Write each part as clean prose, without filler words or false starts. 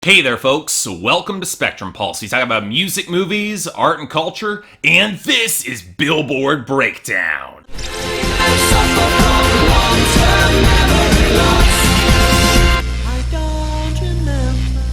Hey there folks, welcome to Spectrum Pulse. We talk about music, movies, art and culture, and this is Billboard Breakdown.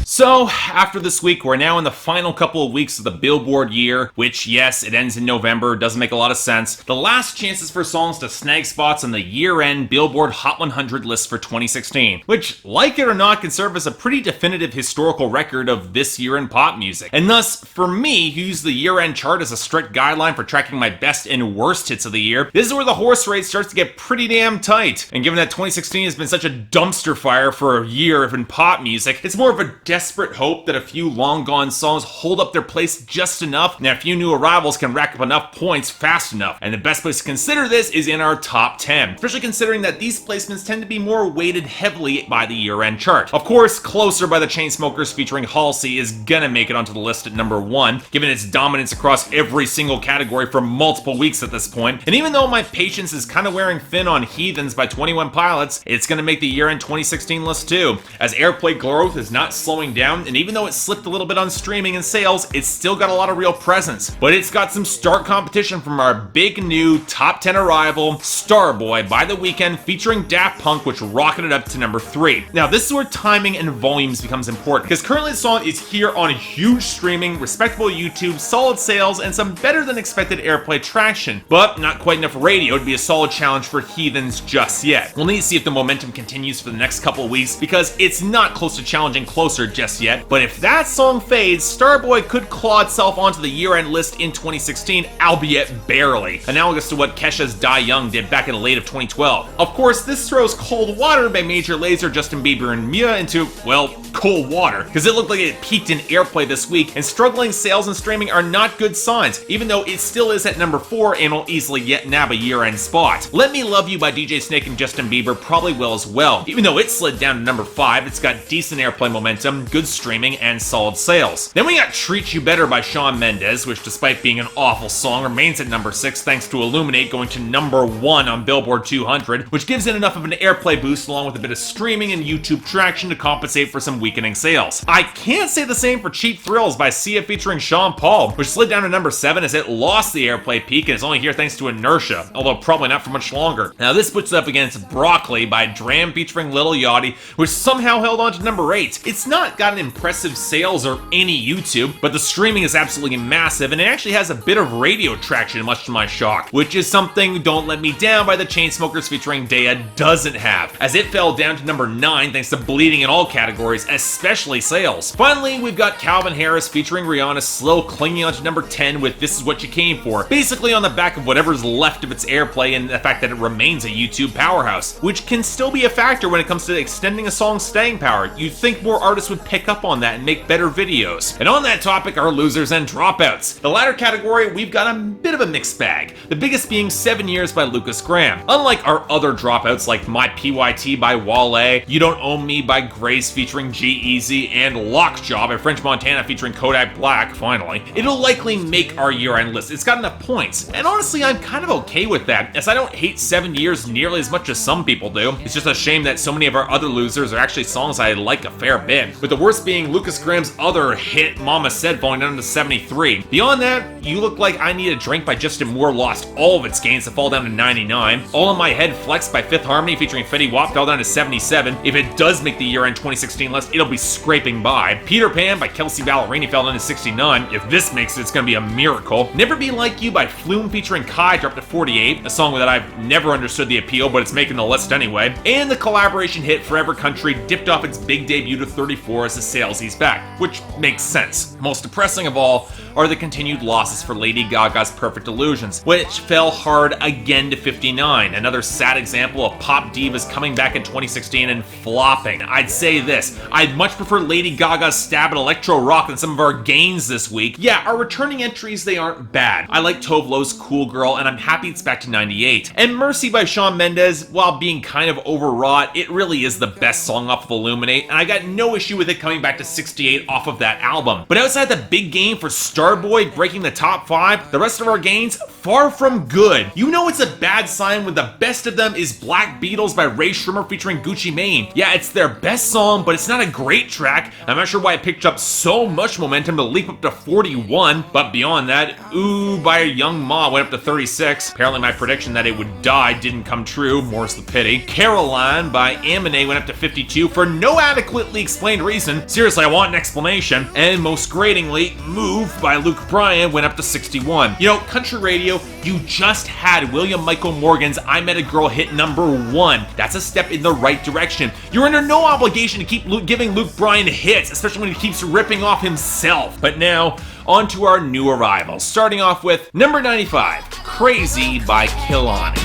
So, after this week, we're now in the final couple of weeks of the Billboard year, which, yes, it ends in November, doesn't make a lot of sense. The last chances for songs to snag spots on the year-end Billboard Hot 100 list for 2016, which, like it or not, can serve as a pretty definitive historical record of this year in pop music. And thus, for me, who use the year-end chart as a strict guideline for tracking my best and worst hits of the year, this is where the horse race starts to get pretty damn tight. And given that 2016 has been such a dumpster fire for a year in pop music, it's more of a desperate hope that a few long-gone songs hold up their place just enough, and a few new arrivals can rack up enough points fast enough. And the best place to consider this is in our top 10, especially considering that these placements tend to be more weighted heavily by the year-end chart. Of course, Closer by the Chainsmokers featuring Halsey is gonna make it onto the list at number 1, given its dominance across every single category for multiple weeks at this point. And even though my patience is kind of wearing thin on Heathens by 21 Pilots, it's gonna make the year-end 2016 list too, as airplay growth is not slowing down, and even though it slipped a little bit on streaming and sales, it's still got a lot of real presence. But it's got some stark competition from our big new top 10 arrival, Starboy by The Weeknd featuring Daft Punk, which rocketed up to number 3. Now this is where timing and volumes becomes important, because currently the song is here on huge streaming, respectable YouTube, solid sales, and some better than expected airplay traction, but not quite enough radio to be a solid challenge for Heathens just yet. We'll need to see if the momentum continues for the next couple of weeks, because it's not close to challenging Closer just yet. But if that song fades, Starboy could claw itself onto the year-end list in 2016, albeit barely, analogous to what Kesha's Die Young did back in the late of 2012. Of course, this throws Cold Water by Major Lazer, Justin Bieber, and Mia into, well, cold water, because it looked like it peaked in airplay this week, and struggling sales and streaming are not good signs, even though it still is at number 4 and will easily yet nab a year-end spot. Let Me Love You by DJ Snake and Justin Bieber probably will as well. Even though it slid down to number 5, it's got decent airplay momentum, good streaming, and solid sales. Then we got Treat You Better by Shawn Mendes, which despite being an awful song, remains at number 6 thanks to Illuminate going to number 1 on Billboard 200, which gives it enough of an airplay boost along with a bit of streaming and YouTube traction to compensate for some weakening sales. I can't say the same for Cheap Thrills by Sia featuring Sean Paul, which slid down to number 7 as it lost the airplay peak and is only here thanks to inertia, although probably not for much longer. Now this puts it up against Broccoli by Dram featuring Lil Yachty, which somehow held on to number 8. It's not got an impressive sales or any YouTube, but the streaming is absolutely massive, and it actually has a bit of radio traction, much to my shock, which is something Don't Let Me Down by the Chainsmokers featuring Daya doesn't have, as it fell down to number 9 thanks to bleeding in all categories, especially sales. Finally, we've got Calvin Harris featuring Rihanna slow clinging onto number 10 with This Is What You Came For, basically on the back of whatever's left of its airplay and the fact that it remains a YouTube powerhouse, which can still be a factor when it comes to extending a song's staying power. You'd think more artists would pick up on that and make better videos. And on that topic are losers and dropouts. The latter category, we've got a bit of a mixed bag, the biggest being 7 Years by Lucas Graham. Unlike our other dropouts like My PYT by Wale, You Don't Own Me by Grace featuring G-Eazy, and Lockjaw by French Montana featuring Kodak Black, finally, it'll likely make our year-end list. It's got enough points, and honestly I'm kind of okay with that, as I don't hate 7 Years nearly as much as some people do. It's just a shame that so many of our other losers are actually songs I like a fair bit, with the worst being Lucas Graham's other hit, Mama Said, falling down to 73. Beyond that, You Look Like I Need a Drink by Justin Moore lost all of its gains to fall down to 99. All in My Head Flex by Fifth Harmony featuring Fetty Wap fell down to 77. If it does make the year-end 2016 list, it'll be scraping by. Peter Pan by Kelsey Ballerini fell down to 69. If this makes it, it's gonna be a miracle. Never Be Like You by Flume featuring Kai dropped to 48, a song that I've never understood the appeal, but it's making the list anyway. And the collaboration hit Forever Country dipped off its big debut to 34 as the sales ease back, which makes sense. Most depressing of all are the continued losses for Lady Gaga's Perfect Illusions, which fell hard again to 59. Another sad example of pop divas coming back in 2016 and flopping. I'd say this, I'd much prefer Lady Gaga's stab at electro rock than some of our gains this week. Yeah, our returning entries, they aren't bad. I like Tove Lo's Cool Girl, and I'm happy it's back to 98. And Mercy by Shawn Mendes, while being kind of overwrought, it really is the best song off of Illuminate, and I got no issue with it coming back to 68 off of that album. But outside the big game for Starboy breaking the top 5, the rest of our gains far from good. You know it's a bad sign when the best of them is Black Beatles by Ray Shrimmer featuring Gucci Mane. Yeah, it's their best song, but it's not a great track. I'm not sure why it picked up so much momentum to leap up to 41, but beyond that, Ooh by Young Ma went up to 36. Apparently my prediction that it would die didn't come true, more's the pity. Caroline by Aminé went up to 52 for no adequately explained reason. Seriously, I want an explanation. And most gratingly, Move by Luke Bryan went up to 61. You know, country radio, you just had William Michael Morgan's I Met a Girl hit #1. That's a step in the right direction. You're under no obligation to keep giving Luke Bryan hits, especially when he keeps ripping off himself. But now, on to our new arrivals. Starting off with number 95, CRZY by Kehlani.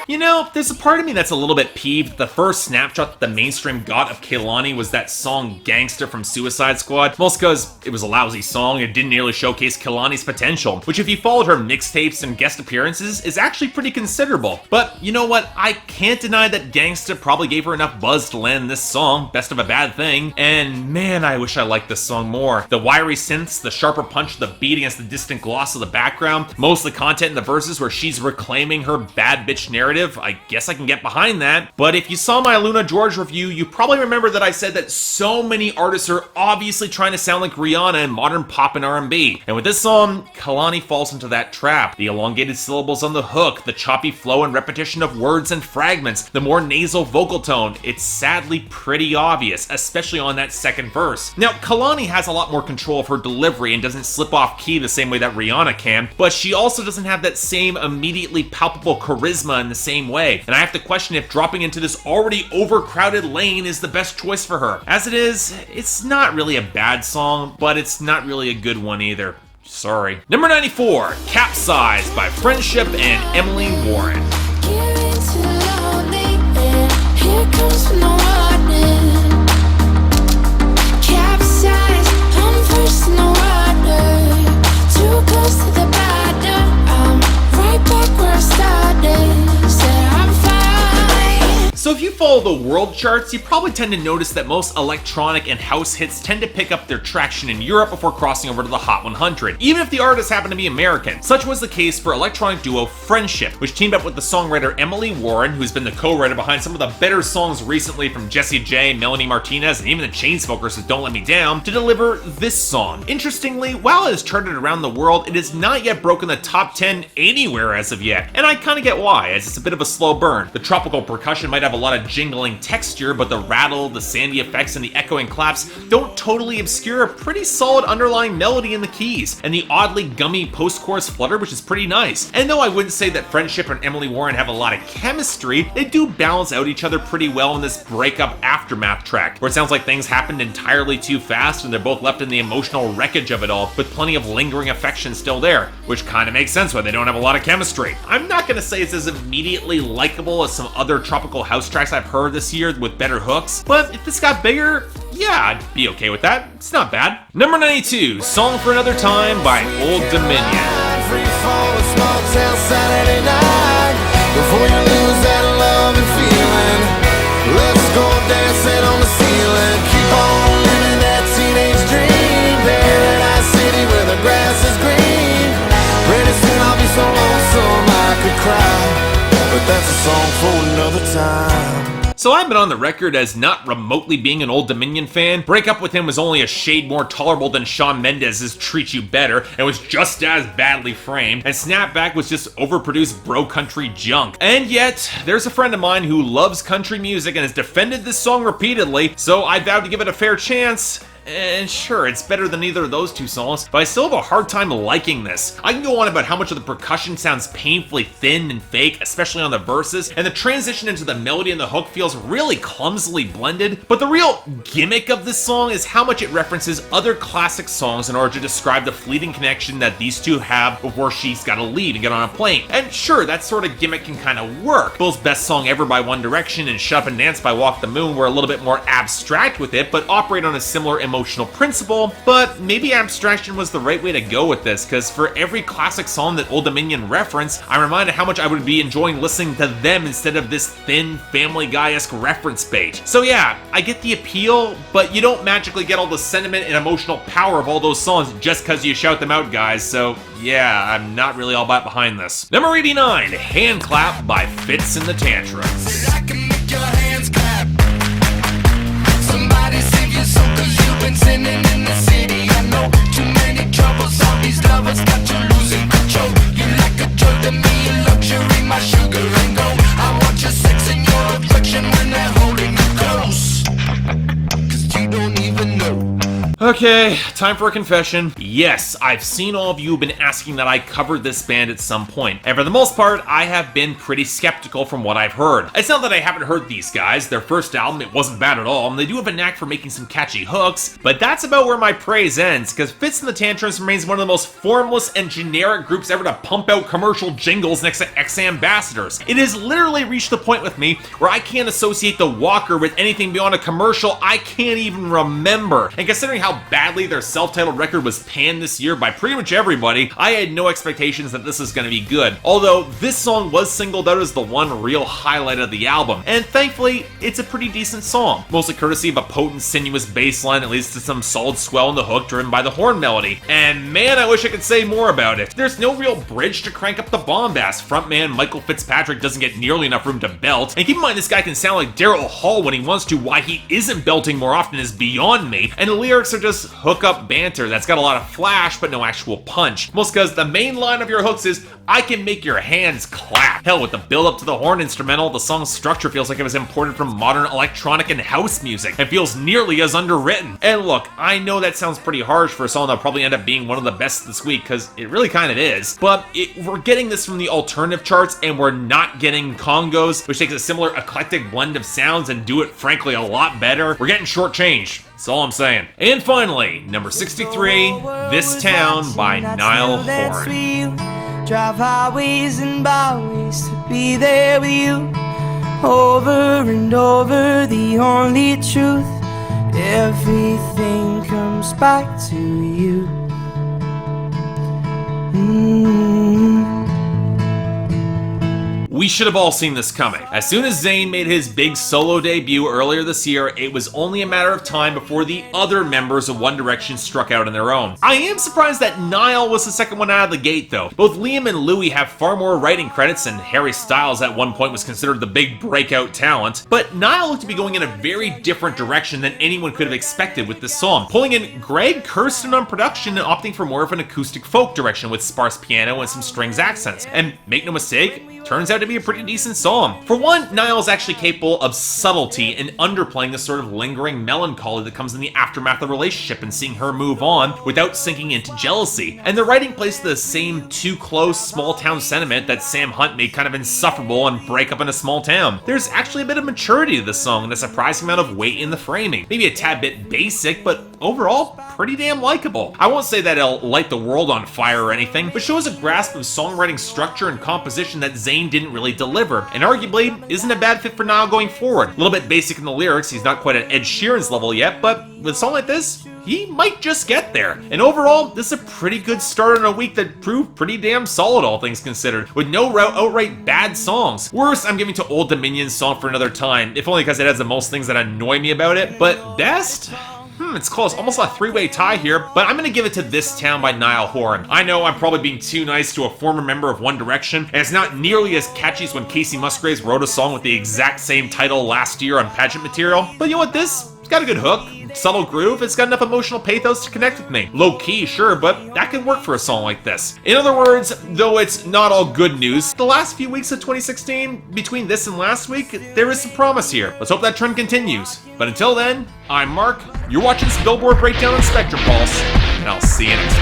You know, there's a part of me that's a little bit peeved that the first snapshot that the mainstream got of Kehlani was that song Gangsta from Suicide Squad, mostly because it was a lousy song and didn't nearly showcase Kehlani's potential, which if you followed her mixtapes and guest appearances is actually pretty considerable. But you know what, I can't deny that Gangsta probably gave her enough buzz to land this song, Best of a Bad Thing, and man, I wish I liked this song more. The wiry synths, the sharper punch of the beat against the distant gloss of the background, most of the content in the verses where she's reclaiming her bad bitch narrative, I guess I can get behind that. But if you saw my Luna George review, you probably remember that I said that so many artists are obviously trying to sound like Rihanna in modern pop and R&B. And with this song, Kalani falls into that trap. The elongated syllables on the hook, the choppy flow and repetition of words and fragments, the more nasal vocal tone, it's sadly pretty obvious, especially on that second verse. Now, Kalani has a lot more control of her delivery and doesn't slip off key the same way that Rihanna can, but she also doesn't have that same immediately palpable charisma in the same way, and I have to question if dropping into this already overcrowded lane is the best choice for her. As it is, it's not really a bad song, but it's not really a good one either. Sorry. Number 94, Capsize by FRENSHIP and Emily Warren. So if you follow the world charts, you probably tend to notice that most electronic and house hits tend to pick up their traction in Europe before crossing over to the Hot 100, even if the artists happen to be American. Such was the case for electronic duo FRENSHIP, which teamed up with the songwriter Emily Warren, who's been the co-writer behind some of the better songs recently from Jessie J, Melanie Martinez, and even the Chainsmokers with Don't Let Me Down, to deliver this song. Interestingly, while it has charted around the world, it has not yet broken the top 10 anywhere as of yet, and I kinda get why, as it's a bit of a slow burn. The tropical percussion might have a lot of jingling texture, but the rattle, the sandy effects, and the echoing claps don't totally obscure a pretty solid underlying melody in the keys, and the oddly gummy post-chorus flutter, which is pretty nice. And though I wouldn't say that FRENSHIP and Emily Warren have a lot of chemistry, they do balance out each other pretty well in this breakup aftermath track, where it sounds like things happened entirely too fast and they're both left in the emotional wreckage of it all, with plenty of lingering affection still there, which kind of makes sense why they don't have a lot of chemistry. I'm not gonna say it's as immediately likable as some other tropical house tracks I've heard this year with better hooks, but if this got bigger, yeah, I'd be okay with that. It's not bad. Number 92, Song for Another Time by Old Dominion. Free fall, a small town Saturday night. Before you lose that love and feeling, let's go dancing on the ceiling. Keep on living that teenage dream. Paradise City where the grass is green. Pretty soon I'll be so lonesome I could cry, but that's a song for another time. So I've been on the record as not remotely being an Old Dominion fan. Break up with him was only a shade more tolerable than Shawn Mendes's Treat You Better, and was just as badly framed, and Snapback was just overproduced bro country junk. And yet, there's a friend of mine who loves country music and has defended this song repeatedly, so I vowed to give it a fair chance. And sure, it's better than either of those two songs, but I still have a hard time liking this. I can go on about how much of the percussion sounds painfully thin and fake, especially on the verses, and the transition into the melody and the hook feels really clumsily blended, but the real gimmick of this song is how much it references other classic songs in order to describe the fleeting connection that these two have before she's gotta leave and get on a plane. And sure, that sort of gimmick can kind of work. Bill's Best Song Ever by One Direction and Shut Up and Dance by Walk the Moon were a little bit more abstract with it, but operate on a similar emotional principle, but maybe abstraction was the right way to go with this, because for every classic song that Old Dominion referenced, I'm reminded how much I would be enjoying listening to them instead of this thin, Family Guy-esque reference bait. So yeah, I get the appeal, but you don't magically get all the sentiment and emotional power of all those songs just because you shout them out, guys, so yeah, I'm not really all that behind this. Number 89, HandClap by Fitz and the Tantrums. I can make your hands clap. Somebody save your soul, cause you've been sinning in the city. I know too many troubles, all these lovers got you losing control. You like a drug to me, a luxury, my sugar and gold. I want your sex and your affection when they're holding you close, cause you don't even know. Okay, time for a confession. Yes, I've seen all of you have been asking that I covered this band at some point, and for the most part, I have been pretty skeptical from what I've heard. It's not that I haven't heard these guys. Their first album, it wasn't bad at all, and they do have a knack for making some catchy hooks, but that's about where my praise ends, because Fitz and the Tantrums remains one of the most formless and generic groups ever to pump out commercial jingles next to ex-ambassadors. It has literally reached the point with me where I can't associate the Walker with anything beyond a commercial I can't even remember, and considering how badly their self-titled record was panned this year by pretty much everybody, I had no expectations that this is going to be good. Although, this song was singled out as the one real highlight of the album, and thankfully, it's a pretty decent song. Mostly courtesy of a potent, sinuous bass line that leads to some solid swell in the hook driven by the horn melody. And man, I wish I could say more about it. There's no real bridge to crank up the bombast. Frontman Michael Fitzpatrick doesn't get nearly enough room to belt, and keep in mind this guy can sound like Daryl Hall when he wants to. Why he isn't belting more often is beyond me, and the lyrics are just hook-up banter that's got a lot of flash but no actual punch. Most because the main line of your hooks is, I can make your hands clap. Hell, with the build-up to the horn instrumental, the song's structure feels like it was imported from modern electronic and house music. It feels nearly as underwritten. And look, I know that sounds pretty harsh for a song that'll probably end up being one of the best this week, because it really kind of is, but we're getting this from the alternative charts, and we're not getting congos, which takes a similar eclectic blend of sounds and do it frankly a lot better. We're getting shortchanged. That's all I'm saying. And finally, number 63, This Town by Niall Horan. Drive highways and byways to be there with you. Over and over, the only truth. Everything comes back to you. We should have all seen this coming. As soon as Zayn made his big solo debut earlier this year, it was only a matter of time before the other members of One Direction struck out on their own. I am surprised that Niall was the second one out of the gate though. Both Liam and Louis have far more writing credits, and Harry Styles at one point was considered the big breakout talent, but Niall looked to be going in a very different direction than anyone could have expected with this song, pulling in Greg Kurstin on production and opting for more of an acoustic folk direction with sparse piano and some strings accents. And make no mistake, turns out to be a pretty decent song. For one, Niall's actually capable of subtlety and underplaying the sort of lingering melancholy that comes in the aftermath of a relationship and seeing her move on without sinking into jealousy. And the writing plays to the same too close small town sentiment that Sam Hunt made kind of insufferable on Break Up in a Small Town. There's actually a bit of maturity to this song and a surprising amount of weight in the framing. Maybe a tad bit basic, but overall, pretty damn likable. I won't say that it'll light the world on fire or anything, but shows a grasp of songwriting structure and composition that Zayn didn't really deliver, and arguably isn't a bad fit for Niall going forward. A little bit basic in the lyrics, he's not quite at Ed Sheeran's level yet, but with a song like this, he might just get there. And overall, this is a pretty good start on a week that proved pretty damn solid, all things considered, with no outright bad songs. Worst, I'm giving to Old Dominion's Song for Another Time, if only because it has the most things that annoy me about it, but best? It's close, almost a three-way tie here, but I'm gonna give it to This Town by Niall Horan. I know I'm probably being too nice to a former member of One Direction, and it's not nearly as catchy as when Casey Musgraves wrote a song with the exact same title last year on pageant material, but you know what, it's got a good hook, subtle groove, it's got enough emotional pathos to connect with me. Low-key, sure, but that can work for a song like this. In other words, though it's not all good news, the last few weeks of 2016, between this and last week, there is some promise here. Let's hope that trend continues. But until then, I'm Mark, you're watching this Billboard Breakdown on Spectrum Pulse, and I'll see you next time.